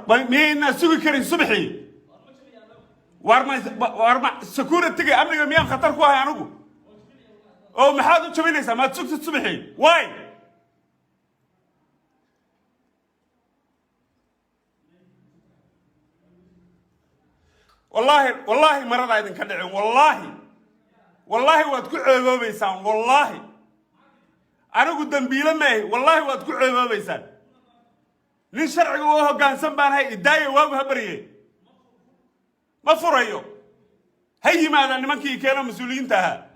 مين سوي كريم صبحي وارما سكورة تجي أمني ميان خطر كوها يا نجو أو محادو تشوفينيسا ما تسوق الصبحي واي والله مرة عايزين كدعين والله واتكو عيبا بيسان والله أنا قدام بيلا ماهي والله واتكو عيبا بيسان لين شرعي وهو قانسان بان هاي إداية واقو هبريه ما فريو هاي ماذا نمانكي كانوا مسؤولين تها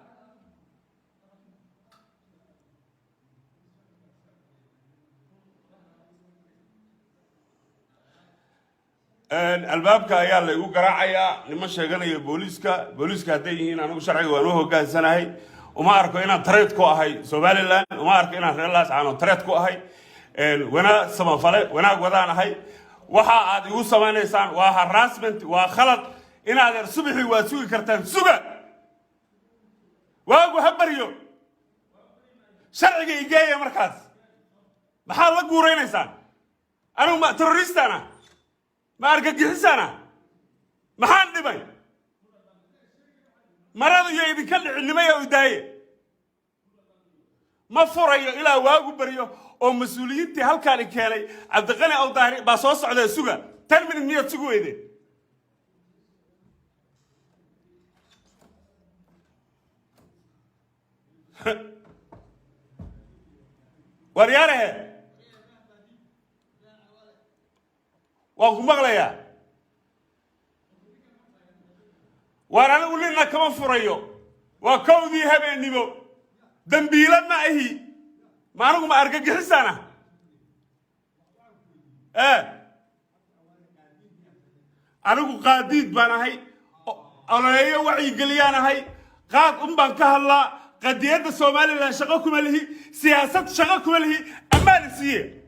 البابك ayaa la igu garaacaya nima sheeganayo booliska haday yihiin anigu sharciga waan u hogaansanahay uma arko inaan tareed ku ahay Somaliland uma arko inaan reer laas aan tareed ku ahay wana samafale wanaag wadaan ahay waxa aad igu sameeynaysan waa harassment waa khalad inaad subaxii waa sugi kartaan suga waagu habariyo sharciga igeeya markaas maxaa la guureynaysan anigu ma terroristana ما أرجعيسنا ما حد دبي مرض يبي كل اللي ما يوداي ما فريو إلى واجو بريو أو مسؤولين تهال كالي عبد الغني أو ظهري بصوص على السوق ترمي المية سوق إيده ورياره وأقوم بغليا وأنا أقول لنا كمان فريو وكودي هبين نبو دنبيلا معه ما أنا ما أرجع حسنا أنا أقول قاديد بنا هاي أنا هي وعي قليانا هاي قاد بنك هلا قدية الصومالي لا شغلكم اللي سياسة شغلكم اللي أمان السيء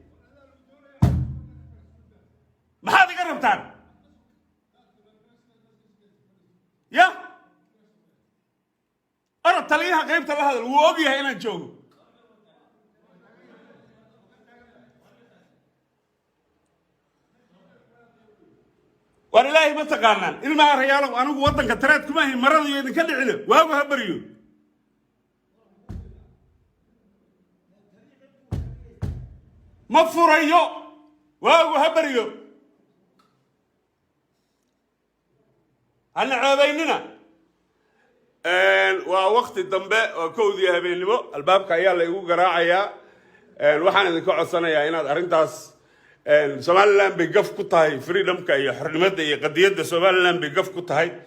ما هذا قربتان يا أنا تلاقيها غيبت الله هذا وأبيها هنا نشوف ولله ما تقارنان إلما ريالهم أنا وطن كترات كما هي مرض يدين كل علم وهو هبريو مفريو وهو هبريو أنا عابيننا ووقت الدنباء وكودي هبين لبو الباب كايا ليقو قراعيا وحنا ذكو عصانا يا إناد أرنتاس سوماليلاند بيقف كتاي فريدم كايا حرمات يا قضية سوماليلاند بيقف كتاي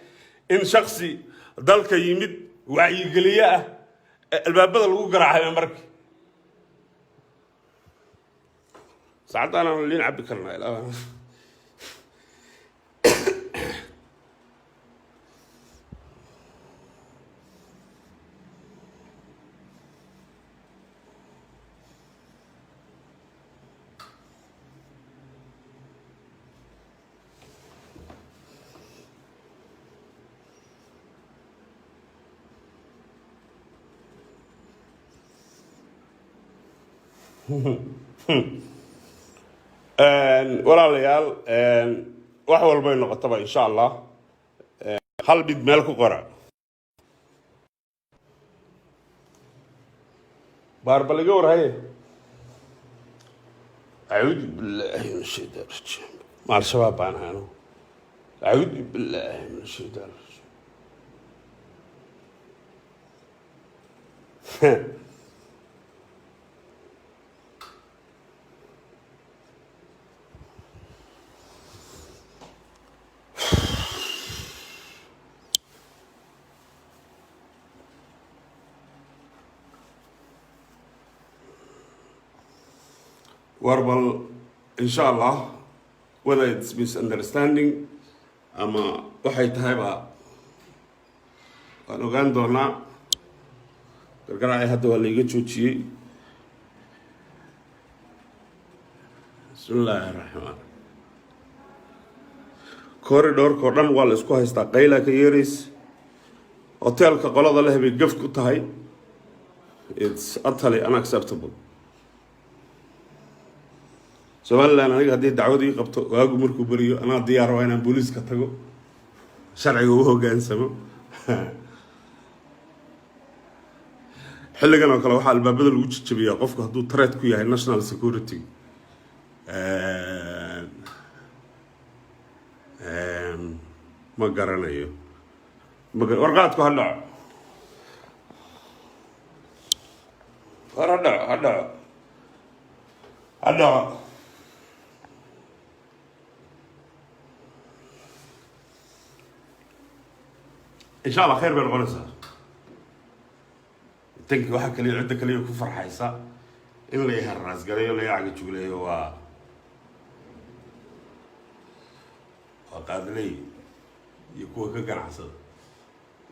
إن شخصي ضلك يمد وعي قليا الباب بدل ليقو قراعيا مرك ساعات أنا اللي نعبي كرنا walaalayaal wax walba ay noqotaba insha Allah hal mid meel ku qora barbaliga warhaye a'uudu billahi minash shaytaani rajiim maal shabaab baan aanu a'uudu billahi minash shaytaani rajiim warbal insha Allah whether it's misunderstanding ama waxay tahay ba waan ogaan doonaa gargaraacay hadda waa la iga joojiyey bismillahir rahmaan corridor-ka dhan waa la isku haystaa qayla ka yeeris hotelka qolada leh bay gaf ku tahay it's utterly unacceptable somaliland aniga haddii dacwadii qabto waagu markuu beriyo anaa diyaar waa inaan booliiska tago sharciga u hoggaansamo xilligan oo kale waxaa albaabada lagu jajabiyaa qofku hadduu threat ku yahay national security ma garanayo warqaadku ha dhaco ha dhaco إن شاء الله خير بالغنسة تنك واحد كلي عدة كلي يكون فرحيسة إن اللي يهرس قال يلا يعقد شغله هو وقاد لي يكون كجنعسة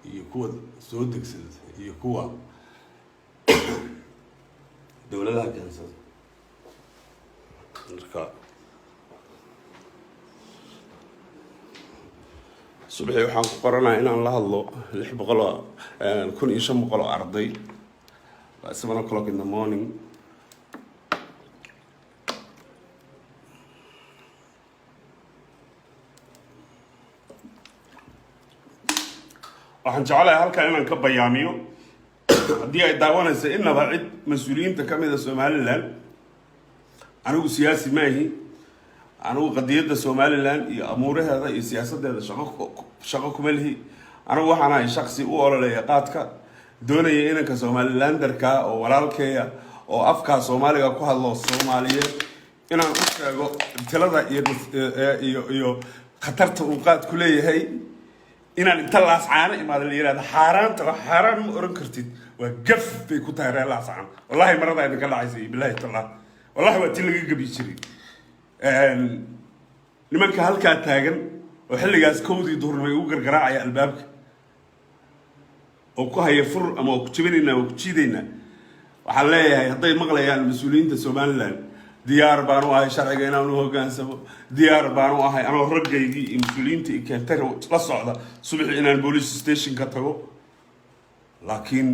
يكون سودك سد يكون دولة لها جنسة نركا subaxii waxaan ku qoranayaa inaan la hadlo 1500 arday 7 o'clock in the morning waxaan jeclahay halkan inaan ka bayaamiyo haddii ay daawanayso inaba cid mas-uuliyiinta ka mid ah Somaliland anigu siyaasi maahi anigu qadiyadda Somaliland iyo amuuraheeda iyo siyaasadeeda shaqo kuma lihi anigu waxaan ahay shakhsi u ololeeya qaadka doonaya inanka Somalilanderka oo walaalkeeya oo afka Soomaaliga ku hadlo Soomaaliyeed inaan u sheego talada iyo khatarta uu qaad ku leeyahay inaan inta laascaana imaado la yiraahdo xaaraan ma oran kartid waa gaf bay ku tahay laascaan wallahi marada ay ka dhacaysay billahi taala wallahi waa tii laga gabi jiray nimanka halkaa taagan oo xilligaas kowdii duhurnimay ugu gargaraacaya albaabka oo ku haya fur ama ku jibinayna oo ku jiidayna waxaan leeyahay hadday maqlayaan mas-uuliyiinta Somaliland diyaar baan u ahay sharciga inaan u hoggaansamo diyaar baan u ahay anoo raggaygii iyo mas-uuliyiinta i keentay la socda subaxii inaan police station ka tago laakiin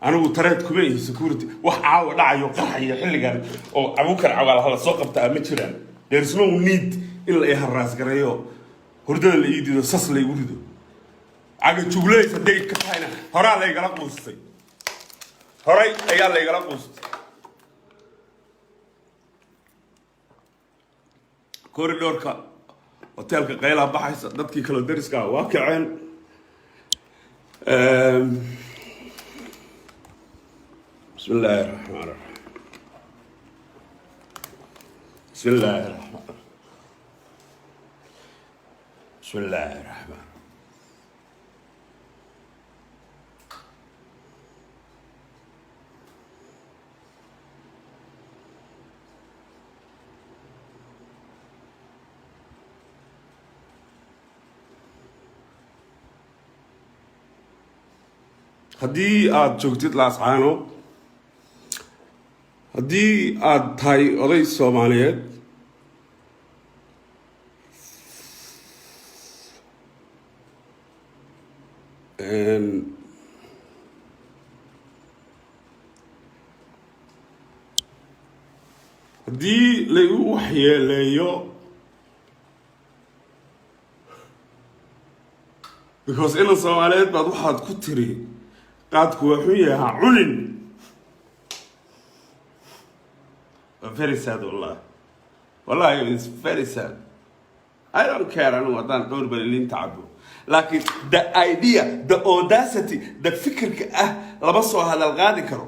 anigu tareed kuma ihi security wax caawa dhacayo qarxaya xilligan oo abuukar cawaal hala soo qabtaa ma jiraan there is no need in la iharaas gareeyo hurdada la iidido sas la igu rido aga jugleys haday ka tahayna horaa la igala quustay horay ayaa la igala quustay koridorka hotelka qaylaha baxaysa dadkii kala dariska waa kaceen بسم الله الرحمن الرحيم بسم الله الرحمن الرحيم بسم الله الرحمن haddii aad joogtid laascaano haddii aad tahay oday Soomaaliyeed haddii la igu waxyeeleeyo because ina Soomaaliyeed baad waxaad ku tiri qaadku wuxuu yahay cunin very sad wallahi it's very sad I don't care anu wadaan dhowr balin tacabo laakiin the idea the audacity the fikirka laba soo hadal qaadi karo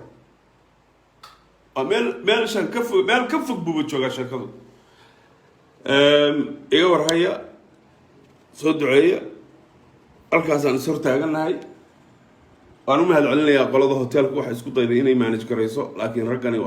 meel shan ka fog buu jooga shakadu iga warhaya soo duceeya halkaas aan soo taaganahay waan u mahad celinayaa qolada hotelka waxa isku dayday inay manage gareyso laakiin raggani